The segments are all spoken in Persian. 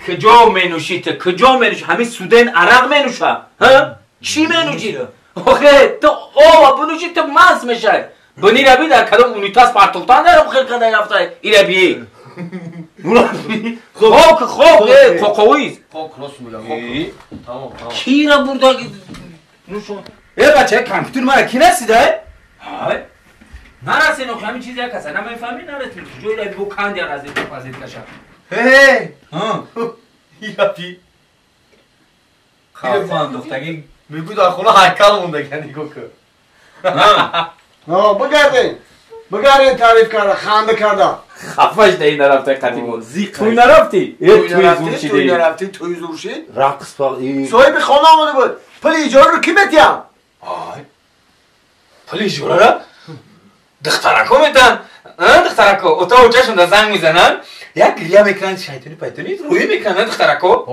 کجا منوشیت کجا منوش همین سودن عرق منوشه ها چی منوشی آخه تو بنوشی تو ماس میشه بنی ربی در کدام اونیتاس پارتوتان دارم خیلی کدای رفته ایره بی خوب کوکویز راست میگم تمام کی را بردا نوشون بچه کامپیوتر ما کی رسیده های نرسید نو همین چیزی کسا نمیفهمی نرسید جوی را بو کاندی از این پازیت کشا هی یپی خافان دختگی میگو در خونه هیکل مونده کنی کوکو بگردین تعریف کرده خنده کرده خفش دهی نرفته قدیم توی نرفتی؟ توی نرفتی توی زورشید رقص پا صاحب خانه آمده بود پل ایجاره رو کی میتیم؟ پل ایجاره را؟ دخترکو میتن دخترکو اتاق اوچهشون در زنگ میزنن یک گریه میکنن شیطانی پیتانی روی میکنن دخترکو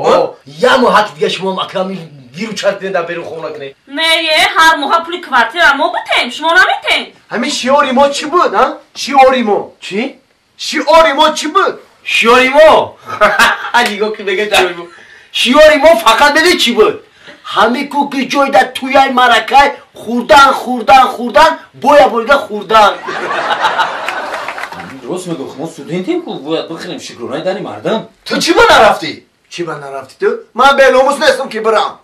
یه محک دیگه شما اکرامی گیرو چرت در بیرون خونه کنی نه هر موها پولی کوارتر ما بتیم شما نمیتیم همین شیاری ما چی بود ها؟ شیاری ما چی؟ شیاری ما چی بود؟ شیاری ما علیگو که بگه چی بود شیاری ما فقط بده چی بود همه کو که جای در توی های مرکه خوردن بایا برگه خوردن درست میگو ما سودنتیم که باید بخیریم شکرونای دانی مردم تو چی با نرفتی؟ چی با نرفتی تو؟ من به ناموس نیستم که برم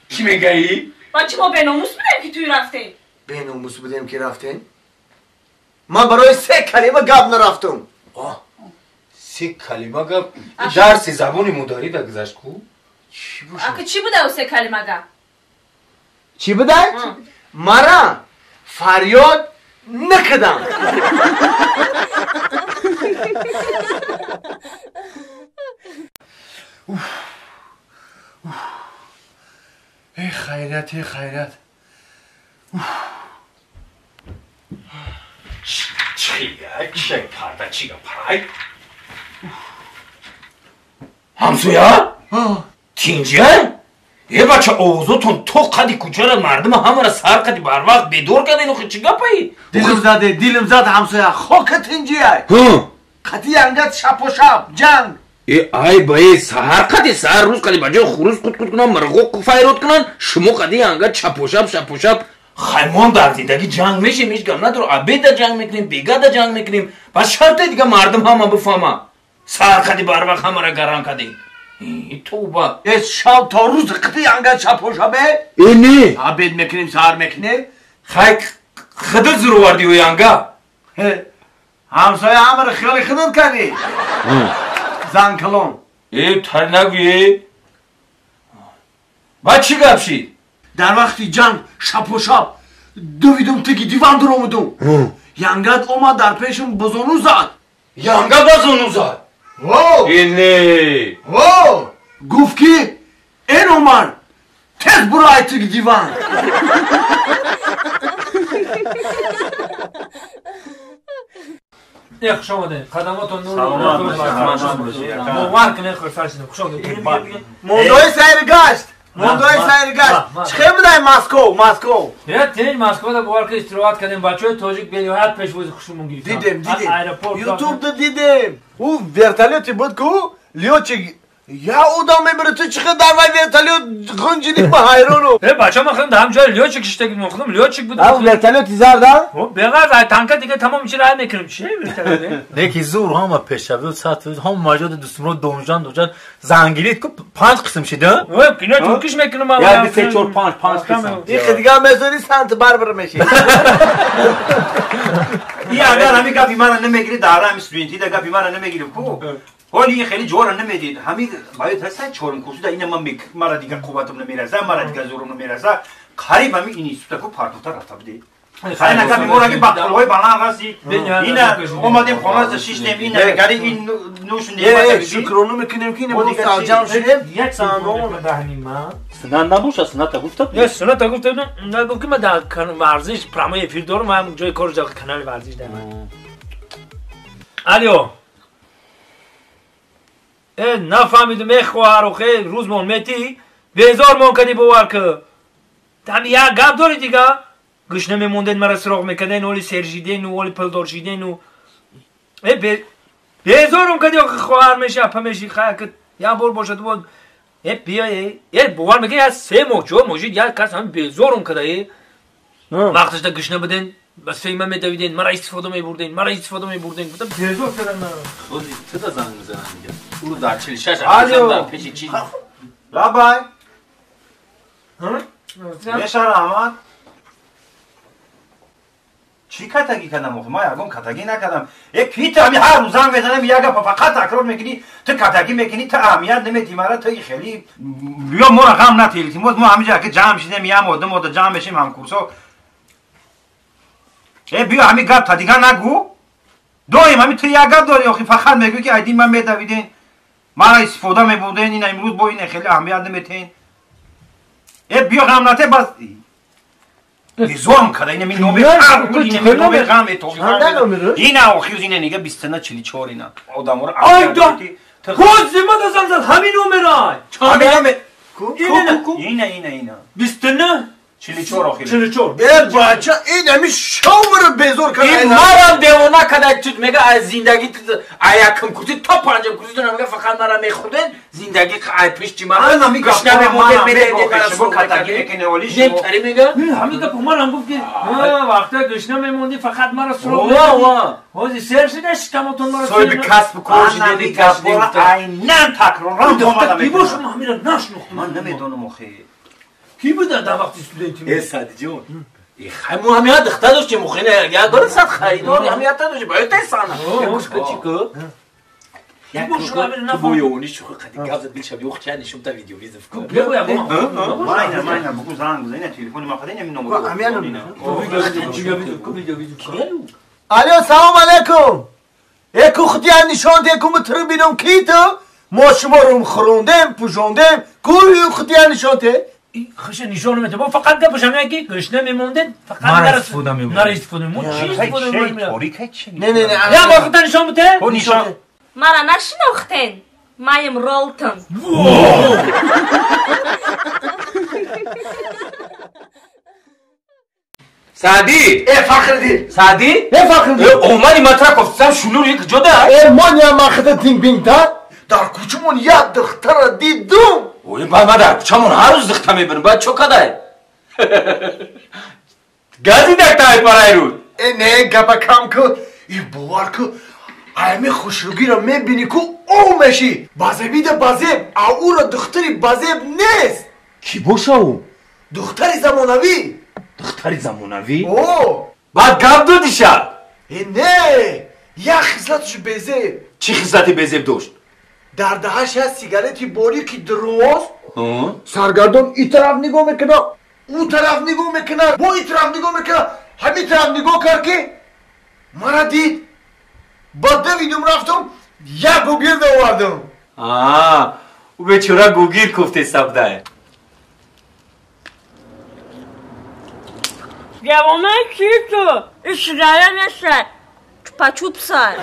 چی میگهی؟ بچه ما به ناموس بودیم که توی رفتیم به ناموس بودیم که رفتیم؟ من برای 3 کلمه گپ نرفتم 3 کلمه گپ درس زبانی مداری در گذشت کو؟ چی بوده او 3 کلمه گپ؟ چی بوده؟ مرا فریاد نکدم ای خیرت چه کرده چی پرای؟ همسویا؟ تینجه؟ یه بچه اوزوتون تو قدی کچه مردم همه را سر قدی بر وقت بیدور کده نوخی چی گپایی؟ دیلم زده همسویا خاکت اینجیه قدی انگت شب و شب جنگ ای بایی سهر قدی سهر روز قدی بجای خروز کود کنن مرغو فیروت کنن شما قدی انگت شب و شب خیمان در دیدگی جنگ میشه میشگم ندارو عبید در جنگ میکنیم بیگه در جنگ میکنیم بس شرطه دیگه مردم همه بفهمه سهر قدی بر وقت همه را گران کدی تو با شب تا روز قدی انگت شب و شبه اینی عبید میکنیم سهر میکنیم خیلی خدت زرو وردی وی انگا همسایه همه را خیلی خدت کردی زن کلون تر نگویی با چی گپ شید در وقتی جنگ شب و شب دویدم تکی دیوان در آمدم ینگت اومد در پیشم بزنو زد ینگت بزنو زد اینی گفت که این اومد تز برای تکی دیوان نه خوش آمده خدماتون نور موندوی سیر گشت چه بودای مسکو نه تین مسکو دا بوار که استراحت کردیم بچه های تاجیک بیدیم هر پیش بوز خوشمون گیفتم دیدم یوتیوب دا دیدم او ورتالیوتی بود که لیوچی یا او دا میبره تو چقدر در وی ورتالیوت غنجیدی با حیرانو بچه ما خیلی هم جای لیوچک شتگیم مخدم لیوچک بود او ورتالیوتی زرده؟ بغیر تانکه دیگه تمام میشه رای میکنیم چیه ورتالیوتی؟ یکی زور هم پیشوی و ساعت هم ماجد دوستم رو دومجان زنگیریت که 5 قسم شده؟ اوه کنه ترکیش میکنم ما یا 3 4 5 قسم دیگه دیگه مزونی سنت بربر میشه این اگر همین گپی من نمیگیری داره هم استودنتی ده گپی من نمیگیریم کو حالی خیلی جور نمیدید همین باید هست چورم کوسودا این من مرا دیگه قوتم نمیرسه مرا دیگه زورم نمیرسه قریب همین این است که پارتوتا رفته بودی خیلی نگاه میمونه که باقلوی بانان رسی این اومدیم خلاص شیشتیم این نگاری این نوش نیست شکرانو میکنیم که این بود ساجان شدیم یک سانو دهنیم ما سنان نبوش سنت گفتم نه سنت گفتم نه گفت که من در ورزش پرامای افیر دارم من جای کار جا کانال ورزش دارم الو نفهمیدم ای خواهر و خیلی روز مون میتی 2000 مون کدی بوار که تمی یک گپ داری دیگه گشنه میموندن مرا سراغ میکردن ولی سرجیدن و ولی پلدارجیدن و بیزارم کردی آخه خواهر میشه اپا میشی خواهر کد یا بار باشد بود بیایی بوار میگه از 3 ماه جو موجود یا کس همین بیزارم کردی وقتش دا گشنه بدن بس فیمه میدویدن مرا استفاده میبردن بودم بیزار کردن من خودی چه تا زنگ میزنن میگه او رو در 46 الو. در پیش چی لابای میشار احمد چی کتگی کردم ما یکم کتگی نکردم یک کیت همی هر روز زنگ بزنم یک فقط تکرار میکنی تو کتگی میکنی تو اهمیت نمیدی مرا تو خیلی بیا ما رقم نتیلتیم ما همینجا که جمع شدیم یه مدت جمع بشیم هم کورسو بیا همین گپ تا دیگه نگو دایم همین تو یک گپ داری آخه فقط میگوی که ایدین من میدویدین مرا استفاده میبودین این امروز با این خیلی اهمیت نمیتین بیا غم نته بس بیزوام کده این می نوبه قرد این می نوبه غم تو این آخیوز اینه نگه 24 اینا آدم رو آیدا کوز ما دازم همین نمرای اینه 44 آخیره 44 بچه این همی شاور بیزور کنه این مرم دیوانه کده تو میگه از زندگی ایکم کسی تا 5 کسی تو نمیگه فقط مرا میخودن زندگی ای پیش چی مرا گشنه به مدل میده مرا سو کتگی میکنه ولیش نمیتاری میگه همین که من گفت که وقتا گشنه میموندی فقط مرا سراغ وا هوزی سرشدش کماتون مرا سوی به کسب کار شده دیگه عیناً تکرار دختر کی باش ما همین نشناختم من نمیدونم آخه کی بود در وقتی استودنتی سادی جون خیمو همیت دختر داشت که مخینه یا گل صد خریدار همیت داشت باید تسانه گوش کچیکو تو بویونی شو قدی گازت بیل شب یوخ چه نشون تا ویدیو ریز فکر بگو یا ماینه بگو زنگ بزنه تلفن ما خدای نمیدونم الو سلام علیکم یکو خودی نشان دیکم تر بینم کی تو ما شما رو خروندم پوشوندم کوی خودی نشان ته خش نشون میده با فقط گپش همین که گشنه میموندن فقط مرا استفاده مو چی استفاده نه یا با خودت نشون میده نشان مرا نشناختن مایم رولتن سعدی فخردی سعدی فخردی اومدی مطرح گفتم شلور یک جدا من یا مخده تینگ بینگتا در کوچمون یه دختر دیدم اوی با ما در چمون هر روز دختر میبینم باید چو کده گازی دکتای پرای رود نه گپا کم که ای باور که ایمی خوشروگی را میبینی که او میشی بازیبید بازیب او را دختری بازیب نیست کی باشه او؟ دختری زمانوی دختری زمانوی؟ او بعد گپ دادی شد نه یه خصلتش بزیب چی خصلتی بزیب داشت؟ در دهش هست سیگارتی باری که درست سرگردان ای طرف نگاه میکنه او طرف نگاه میکنه با ای طرف نگاه میکنه همین طرف نگاه کرد که مرا دید با دویدم رفتم یک گوگیر دووردم او بیچاره گوگیر کوفته سبده جوانه کی تو؟ اشراره نشه چوپا چوپ سر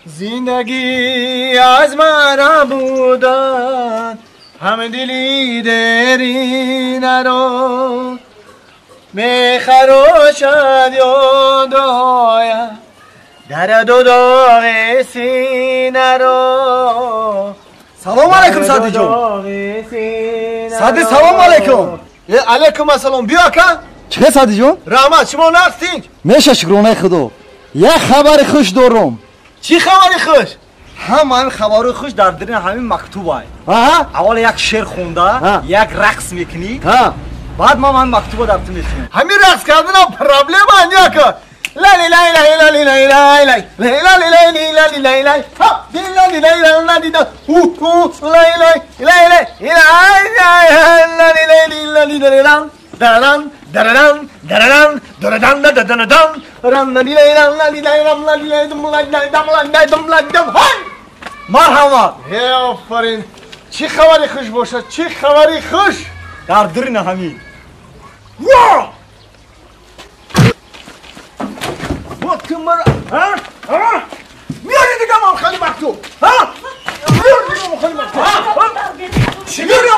زندگی از مرا بودن همه دلی درین رو میخروشد یاد آید در دو داغ سینه رو سلام علیکم سعدی جون سعدی سلام علیکم علیکم السلام بیا کن چه سعدی جون؟ رحمت شما نقصین میشه شکرانه خدا یه خبر خوش دارم چی خبری خوش؟ همین خبر خوش در درین همین مکتوب های اول یک شعر خونده یک رقص میکنی بعد ما من مکتوب در تو میتونیم همین رقص کردن پرابلم انجا کن لالی لای لای لای لای لای لای لای لای لای لای لای ها دی لای لای لای لای لای لای لای لای لای دران دران دران دران دران دران ران لای لای لای لای لای لای دم لای دم دم لای دم های مرحبا هی آفرین چی خبری خوش باشه چی خبری خوش در درین همین وا وقت مرا ها میاری دیگه ما خیلی مکتوب ها میاری دیگه ما خیلی مکتوب چی میاری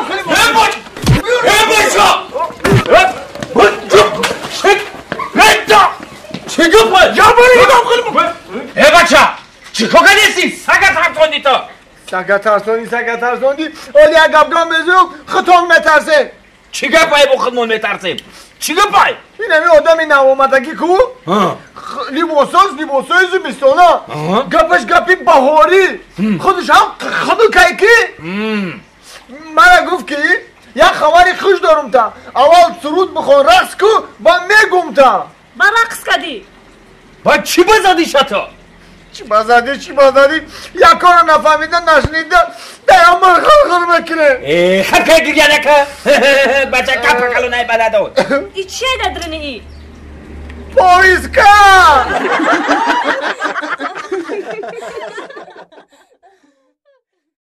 سگه ترسوندی اولی اگب گام بزرگ خطان مترسه چی گپای با خودمون میترسیم چی گپای این همی آدمی نوامدگی کو لیباسای زمستانا گپش گپی بهاری خودش هم خودو کیکی مرا گفت که یک خبری خوش دارم تا اول سرود بخون رقص کو با میگم تا با رقص کدی با چی بزدی شتا چی بزدی یک کار نفهمیدن نشنیدن دیامر خلقل بکنه خلقه گریه نکه بچه کپا کلو نای بلدو ای چیه دادرنی ای پویسکا